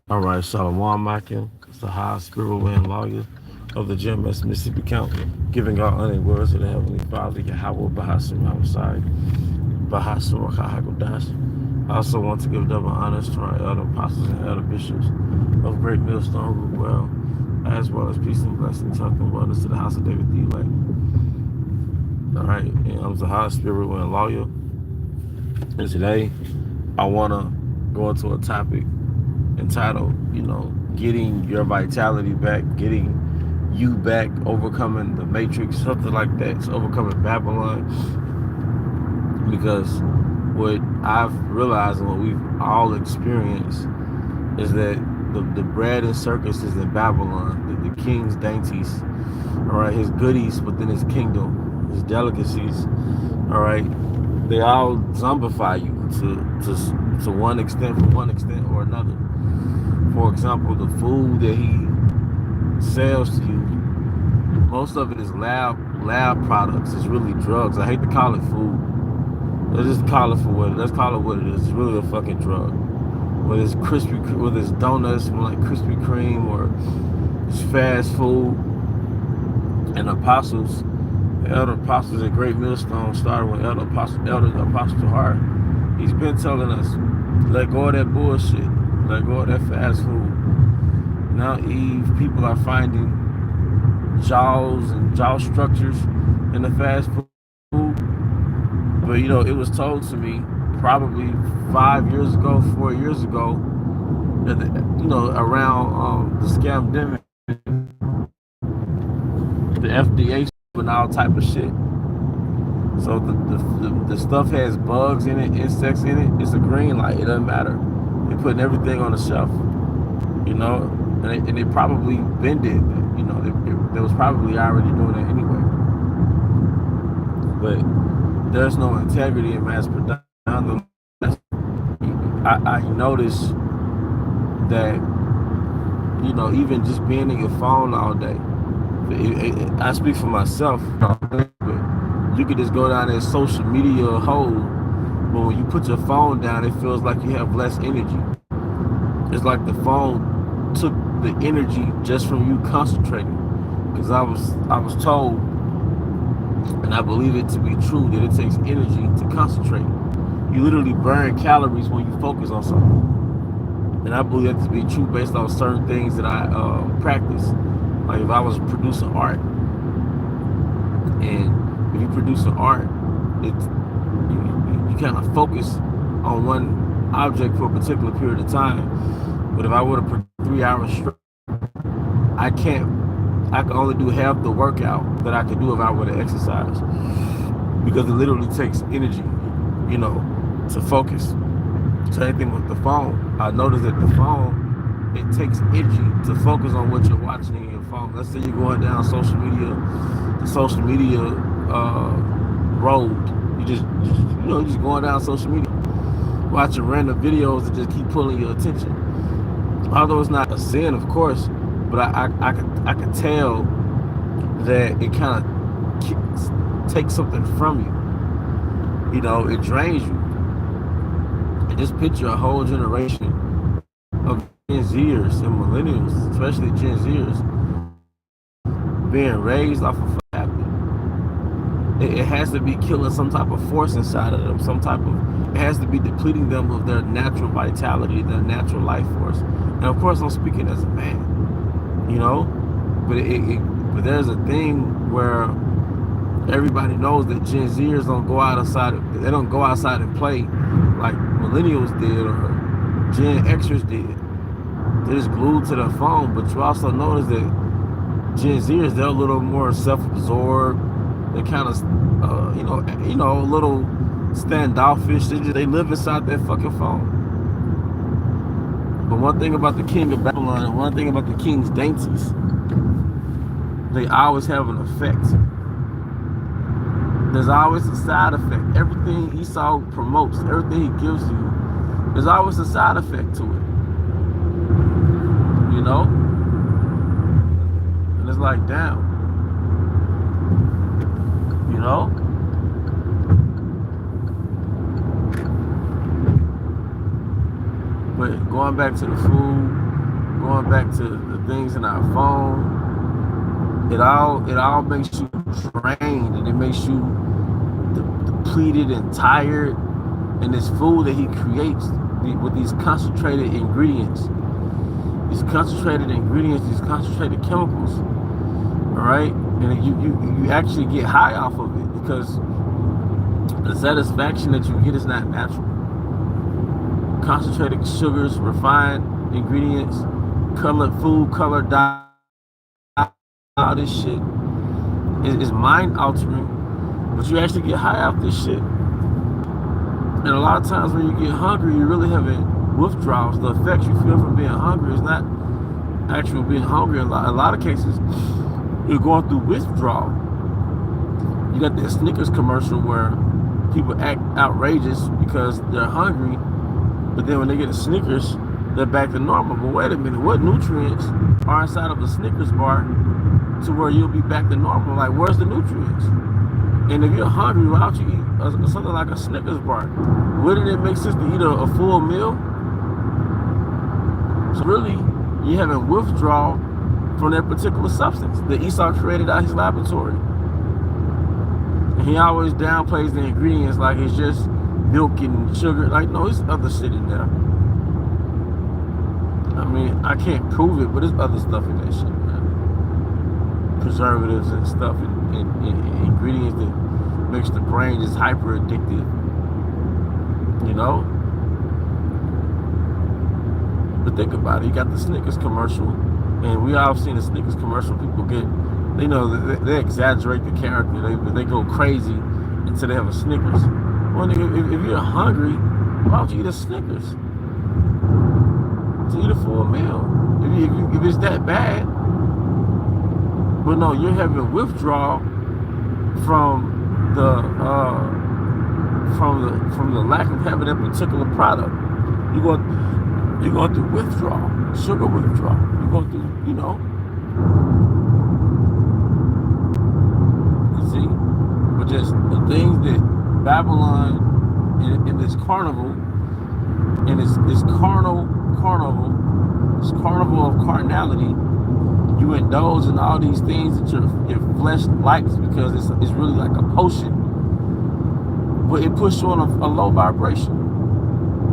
All right, Shalom Makim, the high spiritual wind lawyer of the GMS Mississippi County, giving our honor and words to the Heavenly Father, Yahweh Bahashem Hamashai, Bahashem Rakahakodash. I also want to give double honors to our elder apostles and elder bishops of Great Millstone Root as well as peace and blessings, health and wellness to the house of David the elect. All right, and I'm the high spiritual wind lawyer, and today I want to go into a topic entitled, getting your vitality back, getting you back, overcoming the matrix, something like that. It's overcoming Babylon. Because what I've realized and what we've all experienced is that the bread and circuses in Babylon, the king's dainties, all right, his goodies within his kingdom, his delicacies, all right, they all zombify you to one extent, from one extent or another. For example, the food that he sells to you, most of it is lab products. It's really drugs. I hate to call it food. Let's just call it for what it. Let's call it what it is. It's really a fucking drug. Whether it's whether it's donuts from like Krispy Kreme or it's fast food. And apostles, the elder apostles at Great Millstone started with elder apostle Hart. He's been telling us, let go of that bullshit. Let go of that fast food. Now, people are finding jaws and jaw structures in the fast food. But it was told to me probably 5 years ago, 4 years ago, that around the scamdemic, the FDA and all type of shit. So the stuff has bugs in it, insects in it. It's a green light. It doesn't matter. They're putting everything on the shelf, and they probably been did that. They was probably already doing it anyway. But there's no integrity in mass production. I noticed that, even just being in your phone all day, I speak for myself, but you could just go down that social media hole, but when you put your phone down, it feels like you have less energy. It's like the phone took the energy just from you concentrating. Because I was told, and I believe it to be true, that it takes energy to concentrate. You literally burn calories when you focus on something. And I believe that to be true based on certain things that I practice. Like if I was producing art, and if you produce an art, you kind of focus on one object for a particular period of time. But if I were to produce 3 hours straight, I can only do half the workout that I could do if I were to exercise, because it literally takes energy, to focus. Same thing with the phone. I noticed that the phone, it takes energy to focus on what you're watching in your phone. Let's say you're going down the social media road. You just going down social media, watching random videos that just keep pulling your attention. Although it's not a sin, of course, but I could tell that it kind of takes something from you. It drains you. And just picture a whole generation of Gen Zers and millennials, especially Gen Zers, being raised off of habit. It has to be killing some type of force inside of them. It has to be depleting them of their natural vitality, their natural life force. And of course, I'm speaking as a man, but there's a thing where everybody knows that Gen Zers don't go outside. They don't go outside and play like millennials did or Gen Xers did. They're just glued to their phone. But you also notice that Gen Zers, they're a little more self-absorbed. They kind of, a little standoffish. They live inside their fucking phone. But one thing about the king of Babylon and one thing about the king's dainties, they always have an effect. There's always a side effect. Everything Esau promotes, everything he gives you, there's always a side effect to it. And it's like, damn. But going back to the food, going back to the things in our phone, it all makes you drained, and it makes you depleted and tired. And this food that he creates with these concentrated ingredients, these concentrated chemicals, all right, and you actually get high off of it, because the satisfaction that you get is not natural. Concentrated sugars, refined ingredients, colored food, colored dye, all this shit is mind altering, but you actually get high off this shit. And a lot of times when you get hungry, you're really having withdrawals. The effects you feel from being hungry is not actual being hungry. In a lot of cases, you're going through withdrawal. You got that Snickers commercial where people act outrageous because they're hungry, but then when they get a Snickers, they're back to normal. But wait a minute, what nutrients are inside of a Snickers bar to where you'll be back to normal? Like, where's the nutrients? And if you're hungry, why don't you eat something like a Snickers bar? Wouldn't it make sense to eat a full meal? So really, you're having withdrawal from that particular substance that Esau created out his laboratory. And he always downplays the ingredients like it's just milk and sugar. Like, no, there's other shit in there. I mean, I can't prove it, but there's other stuff in that shit, man. Preservatives and stuff and ingredients that makes the brain just hyper addictive, you know. But think about it, you got the Snickers commercial, and we all seen the Snickers commercial. People get, you know, they exaggerate the character, they go crazy until they have a Snickers. Well, if you're hungry, why don't you eat a Snickers to eat a full meal? If it's that bad. But no, you're having withdrawal from the lack of having that particular product. You're going through withdrawal, sugar withdrawal. You're going through, you know. You see, but just the things that Babylon in this carnival, in this carnival of carnality. You indulge in all these things that your flesh likes because it's really like a potion, but it puts you on a low vibration.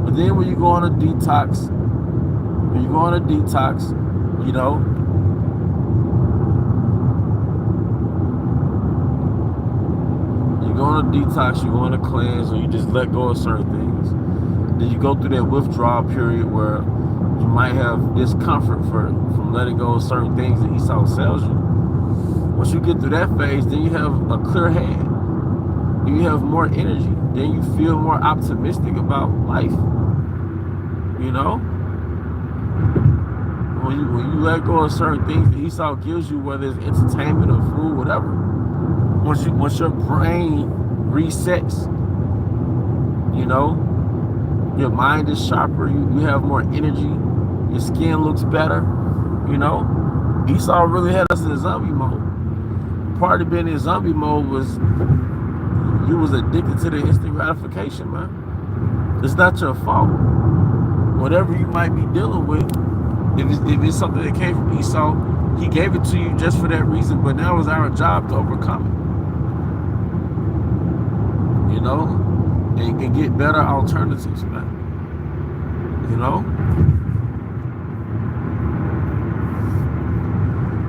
But then when you go on a detox, you know, you go on a detox, you go on a cleanse, or you just let go of certain things. Then you go through that withdrawal period where you might have discomfort from letting go of certain things that Esau sells you. Once you get through that phase, then you have a clear head. You have more energy. Then you feel more optimistic about life. You know? When you let go of certain things that Esau gives you, whether it's entertainment or food, whatever. Once your brain resets, you know, your mind is sharper, you have more energy, your skin looks better, you know. Esau really had us in zombie mode. Part of being in zombie mode was you was addicted to the instant gratification, man. It's not your fault. Whatever you might be dealing with, if it's something that came from Esau, he gave it to you just for that reason, but now it's our job to overcome it. You know? And get better alternatives, man. You know?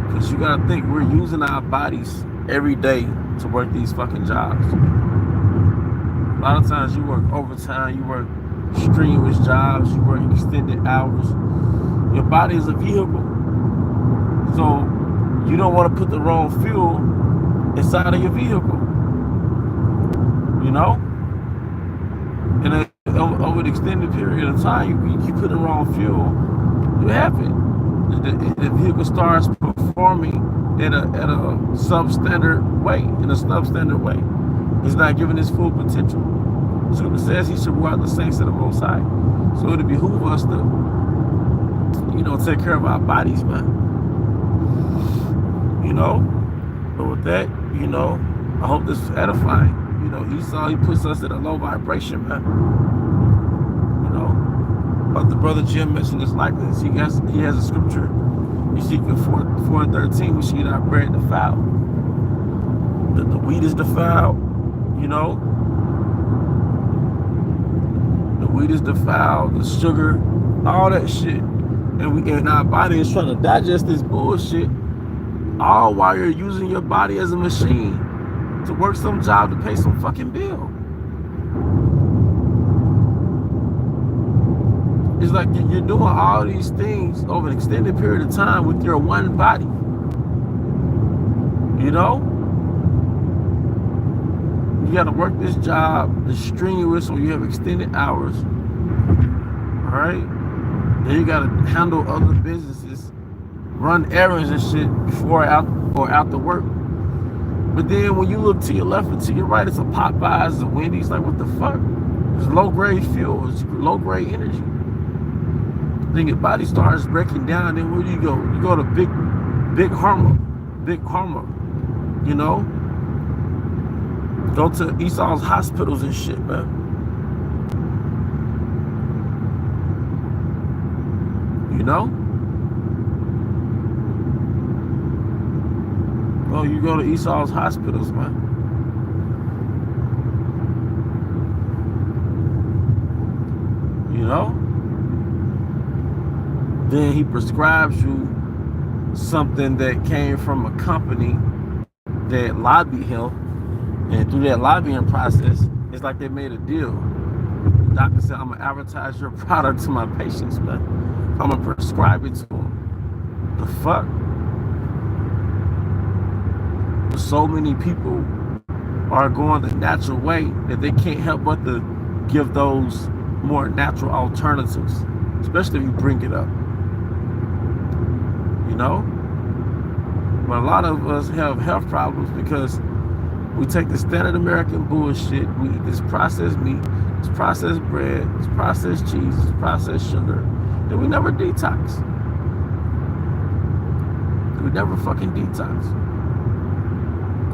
Because you gotta think, we're using our bodies every day to work these fucking jobs. A lot of times you work overtime, you work strenuous jobs, you work extended hours. Your body is a vehicle. So you don't want to put the wrong fuel inside of your vehicle. You know? And over an extended period of time, you put the wrong fuel, you have it. The vehicle starts performing in a substandard way, It's not giving its full potential. Scripture says he should reward the saints of the Most High. So it'll behoove us to, you know, take care of our bodies, man. You know? But with that, you know, I hope this is edifying. You know, Esau, he puts us at a low vibration, man. You know, about the brother GMS in his likeness. He has a scripture, Ezekiel 4:13, we see that our bread defiled. The wheat is defiled, you know. The wheat is defiled, the sugar, all that shit. And our body is trying to digest this bullshit, all while you're using your body as a machine to work some job to pay some fucking bill. It's like you're doing all these things over an extended period of time with your one body. You know? You gotta work this job, it's strenuous, or you have extended hours. Alright? Then you gotta handle other businesses, run errands and shit before out the work. But then when you look to your left and to your right, it's a Popeyes, it's a Wendy's. Like, what the fuck? It's low-grade fuel, it's low-grade energy. Then your body starts breaking down. Then where do you go? You go to big Harmer, you know? Go to Esau's hospitals and shit, man. You know? Oh, you go to Esau's hospitals, man. You know? Then he prescribes you something that came from a company that lobbied him, and through that lobbying process, it's like they made a deal. The doctor said, I'm gonna advertise your product to my patients, man. I'm gonna prescribe it to them. The fuck? So many people are going the natural way that they can't help but to give those more natural alternatives, especially if you bring it up. You know? But a lot of us have health problems because we take the standard American bullshit, we eat this processed meat, this processed bread, this processed cheese, this processed sugar, then we never detox. We never fucking detox.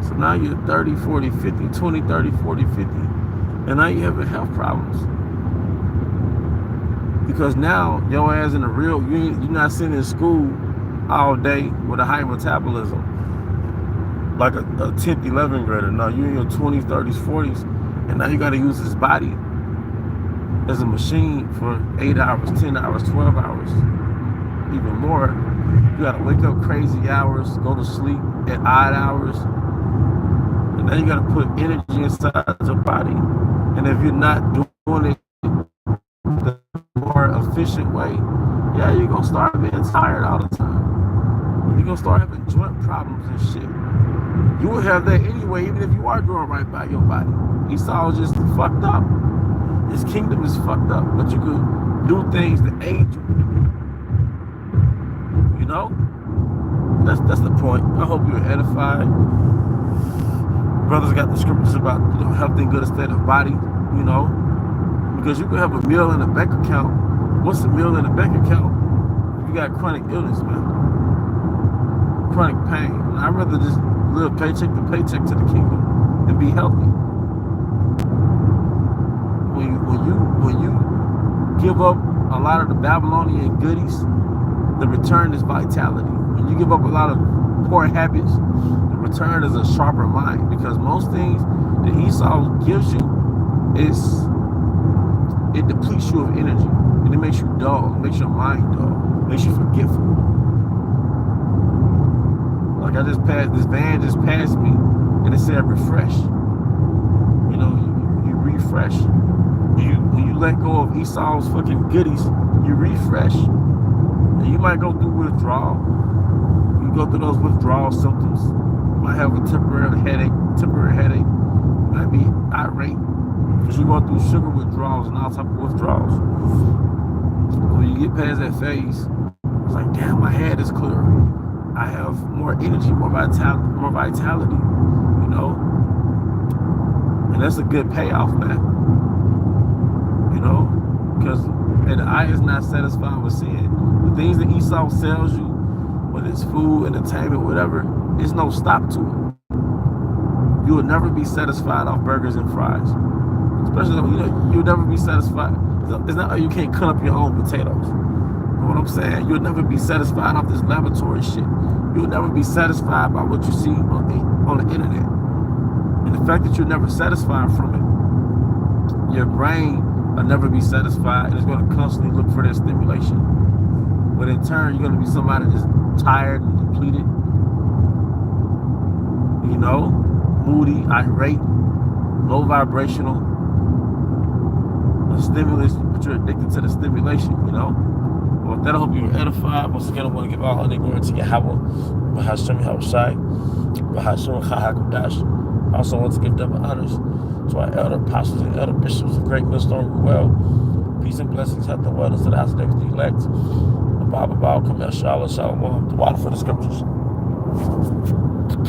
So now you're 30, 40, 50, 20, 30, 40, 50, and now you're having health problems. Because now your ass in the real, you're not sitting in school all day with a high metabolism like a 10th, 11th grader. No, you're in your 20s, 30s, 40s, and now you got to use this body as a machine for 8 hours, 10 hours, 12 hours, even more. You got to wake up crazy hours, go to sleep at odd hours, and now you got to put energy inside your body. And if you're not doing it the more efficient way, yeah, you're going to start being tired all the time. You're going to start having joint problems and shit. You will have that anyway, even if you are doing right by your body. Esau is just fucked up. His kingdom is fucked up, but you could do things to aid you. You know? That's the point. I hope you're edified. Brothers got the scriptures about, you know, health and good state of body, you know? Because you could have a meal in a bank account. What's a meal in a bank account? You got chronic illness, man. Chronic pain. I'd rather just live paycheck to paycheck to the kingdom and be healthy. When you give up a lot of the Babylonian goodies, the return is vitality. When you give up a lot of poor habits, the return is a sharper mind. Because most things that Esau gives you it depletes you of energy, and it makes you dull, it makes your mind dull, it makes you forgetful. Like this van just passed me, and it said refresh. You know, you refresh. When you let go of Esau's fucking goodies, you refresh. And you might go through withdrawal. You go through those withdrawal symptoms. You might have a temporary headache. You might be irate. Because you're going through sugar withdrawals and all type of withdrawals. When you get past that phase, it's like, damn, my head is clearer. I have more energy, more vitality, you know? And that's a good payoff, man. You know? Because the eye is not satisfied with sin. The things that Esau sells you, whether it's food, entertainment, whatever, there's no stop to it. You will never be satisfied off burgers and fries. Especially, you know, you'll never be satisfied. It's not you can't cut up your own potatoes. You know what I'm saying? You'll never be satisfied off this laboratory shit. You'll never be satisfied by what you see on the internet. And the fact that you're never satisfied from it, your brain will never be satisfied, and it's going to constantly look for that stimulation. But in turn, you're going to be somebody that's tired and depleted, you know, moody, irate, low vibrational, a stimulus, but you're addicted to the stimulation, you know. Well, with that, I hope you were edified. Once again, I want to give all honor and glory to Yahweh, Bahashim Yahushai, Bahashim Chahakadash. I also want to give double honors to our elder apostles and elder bishops of Great Millstone Well. Peace and blessings, health and wellness to the house of David the elect. The Bible, Kamel, Shalom, Shalom, the water for the scriptures.